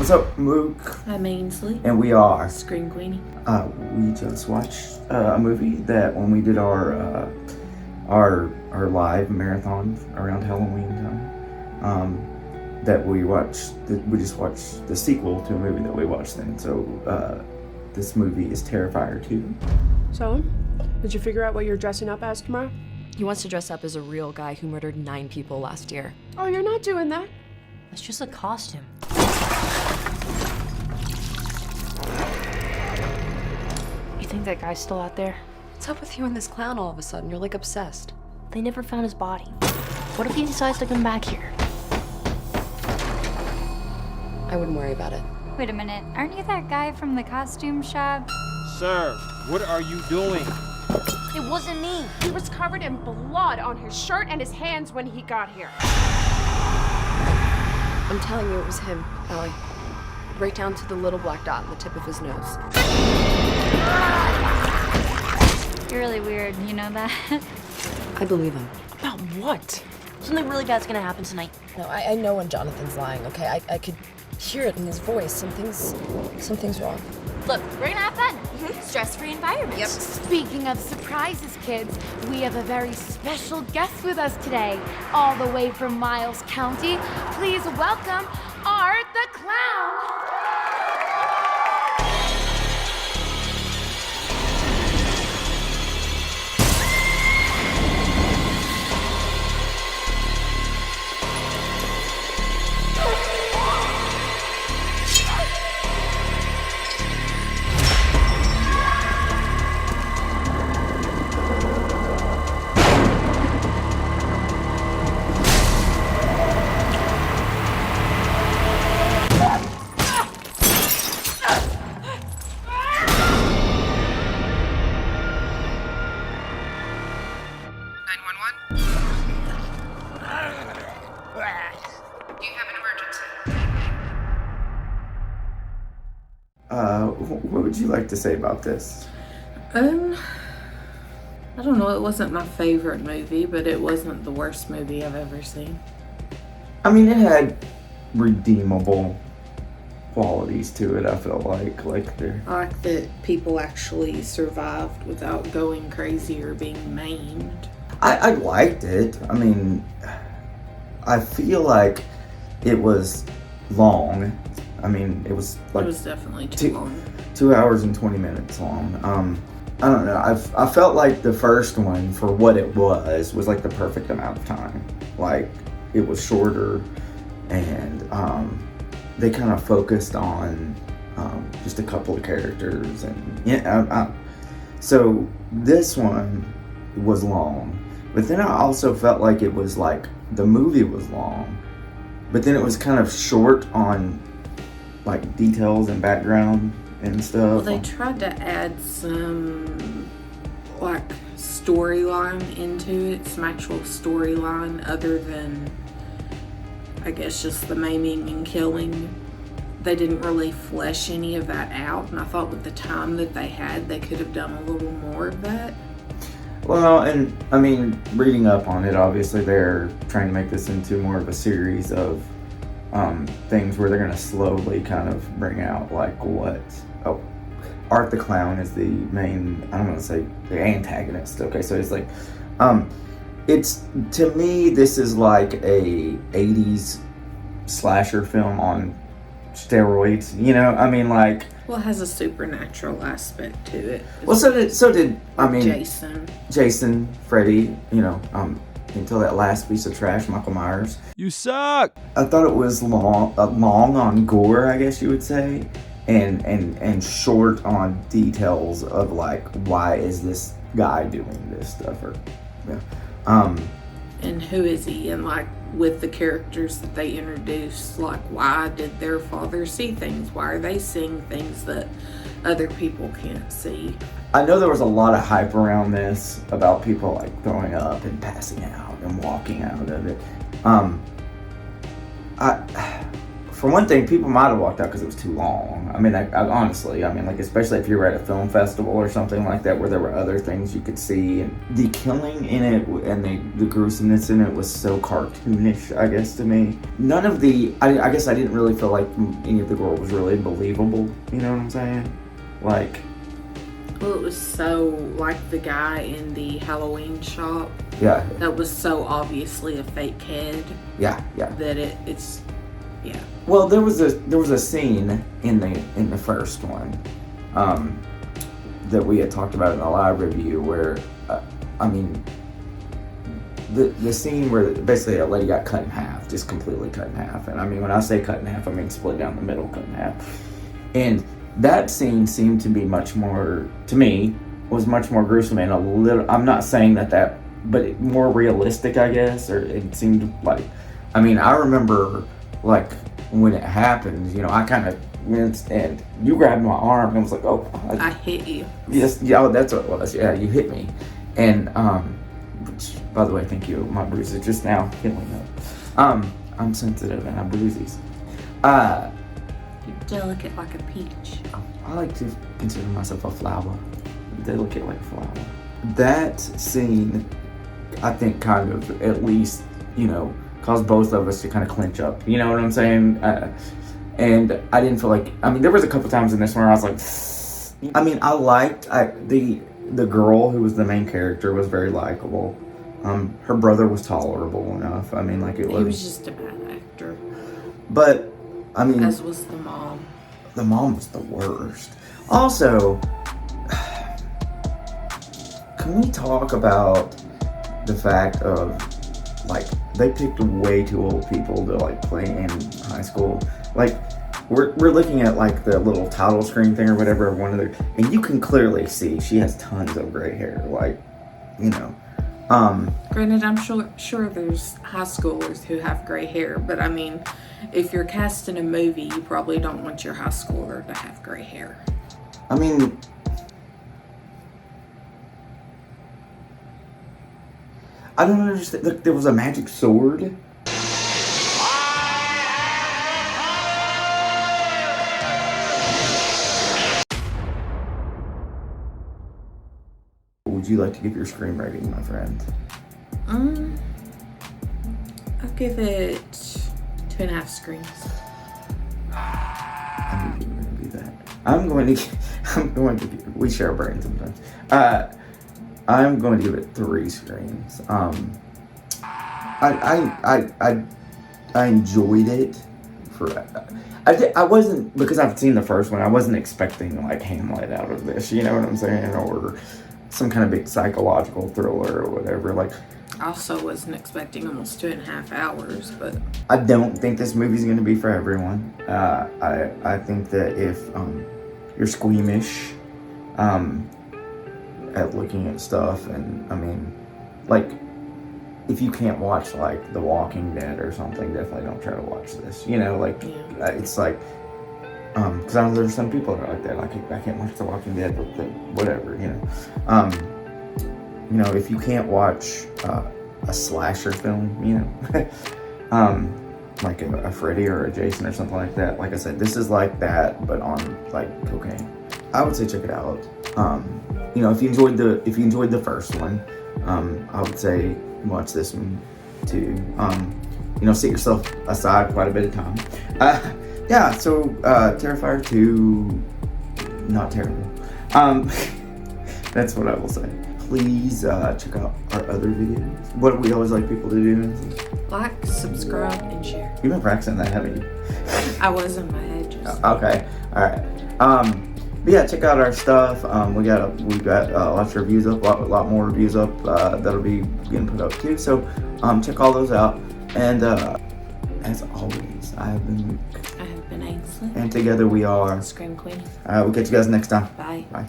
What's up, Mook? I'm Ainsley. And we are Scream Queenie. We just watched a movie that when we did our live marathon around Halloween time, that we just watched the sequel to a movie that we watched then. So this movie is Terrifier 2. So, did you figure out what you're dressing up as tomorrow? He wants to dress up as a real guy who murdered 9 people last year. Oh, you're not doing that. It's just a costume. You think that guy's still out there? What's up with you and this clown all of a sudden? You're like obsessed. They never found his body. What if he decides to come back here? I wouldn't worry about it. Wait a minute, aren't you that guy from the costume shop? Sir, what are you doing? It wasn't me. He was covered in blood on his shirt and his hands when he got here. I'm telling you, it was him, Allie. Right down to the little black dot on the tip of his nose. You're really weird, you know that? I believe him. About what? Something really bad's gonna happen tonight. No, I know when Jonathan's lying, okay? I could hear it in his voice. Something's wrong. Look, we're gonna have fun. Stress-free environment. Yep. Speaking of surprises, kids, we have a very special guest with us today, all the way from Miles County. Please welcome Art the Clown. What would you like to say about this? I don't know, it wasn't my favorite movie, but it wasn't the worst movie I've ever seen. I mean, it had redeemable qualities to it, I felt like there. I like that people actually survived without going crazy or being maimed. I liked it. I mean, I feel like it was long. I mean, it was like... It was definitely too long. 2 hours and 20 minutes long. I don't know. I felt like the first one, for what it was like the perfect amount of time. Like, it was shorter, and they kind of focused on just a couple of characters, and yeah. So this one was long, but then I also felt like it was like the movie was long, but then it was kind of short on like details and background and stuff. Well, they tried to add some like storyline into it, some actual storyline other than, I guess, just the maiming and killing. They didn't really flesh any of that out, and I thought with the time that they had, they could have done a little more of that. Well, and I mean, reading up on it, obviously they're trying to make this into more of a series of things where they're going to slowly kind of bring out like what... Oh, Art the Clown is the main, I don't want to say the antagonist, okay? So it's like, it's, to me, this is like a 80s slasher film on steroids, you know? I mean, like... Well, it has a supernatural aspect to it. Well, so did I mean... Jason, Freddy, you know, until that last piece of trash, Michael Myers. You suck! I thought it was long on gore, I guess you would say, and short on details of like, why is this guy doing this stuff, or yeah. And who is he? And like with the characters that they introduced, like why did their father see things? Why are they seeing things that other people can't see? I know there was a lot of hype around this about people like throwing up and passing out and walking out of it. for one thing, people might have walked out because it was too long. I mean, I honestly, I mean, like, especially if you were at a film festival or something like that where there were other things you could see. And the killing in it and the gruesomeness in it was so cartoonish, I guess, to me. None of I guess I didn't really feel like any of the gore was really believable. You know what I'm saying? Like... Well, it was so, like the guy in the Halloween shop. Yeah. That was so obviously a fake head. Yeah. That it's... Yeah. Well, there was a scene in the first one that we had talked about in the live review where, I mean, the scene where basically a lady got cut in half, just completely cut in half. And I mean, when I say cut in half, I mean split down the middle, cut in half. And that scene seemed to be much more, to me, was much more gruesome and a little, I'm not saying that, but more realistic, I guess, or it seemed like, I mean, I remember, like, when it happened, you know, I kind of winced and you grabbed my arm and was like, oh. I hit you. Yes, yeah, that's what it was. Yeah, you hit me. And, which, by the way, thank you. My bruises just now healing up. I'm sensitive and I have bruises. You're delicate like a peach. I like to consider myself a flower. Delicate like a flower. That scene, I think, kind of, at least, you know, caused both of us to kind of clinch up. You know what I'm saying? And I didn't feel like... I mean, there was a couple times in this where I was like... I mean, I liked... the girl who was the main character was very likable. Her brother was tolerable enough. I mean, like, it was... He was just a bad actor. But, I mean... As was the mom. The mom was the worst. Also... Can we talk about the fact of, like, they picked way too old people to, like, play in high school. Like, we're looking at, like, the little title screen thing or whatever of one of their, and you can clearly see she has tons of gray hair. Like, you know. Granted, I'm sure there's high schoolers who have gray hair, but I mean, if you're casting a movie, you probably don't want your high schooler to have gray hair. I mean... I don't understand. Look, there was a magic sword. Would you like to give your Scream rating, my friend? I'll give it 2.5 screams. I knew you were going to do that. I'm going to give, we share a brain sometimes. I'm going to give it 3 screams. I enjoyed it. I wasn't, because I've seen the first one, I wasn't expecting like Hamlet out of this, you know what I'm saying, or some kind of big psychological thriller or whatever. Like, I also wasn't expecting almost 2.5 hours, but I don't think this movie's going to be for everyone. I think that if you're squeamish, at looking at stuff, and I mean, like, if you can't watch like The Walking Dead or something, definitely don't try to watch this. You know, like, yeah. It's like, because I know there's some people that are like that. Like, I can't watch The Walking Dead, but whatever, you know. If you can't watch a slasher film, you know, like a Freddy or a Jason or something like that. Like I said, this is like that, but on like cocaine. I would say check it out. If you enjoyed the first one, I would say watch this one too. Set yourself aside quite a bit of time. So Terrifier 2, not terrible. That's what I will say. Please check out our other videos. What we always like people to do. Like, subscribe, and share. You've been practicing that, haven't you? I was in my head just... Okay, alright. But yeah, check out our stuff. We got lots of reviews up, a lot more reviews up that'll be getting put up too. So check all those out. And as always, I have been Luke. I have been Ainsley. And together we are Scream Queenie. We'll catch you guys next time. Bye. Bye.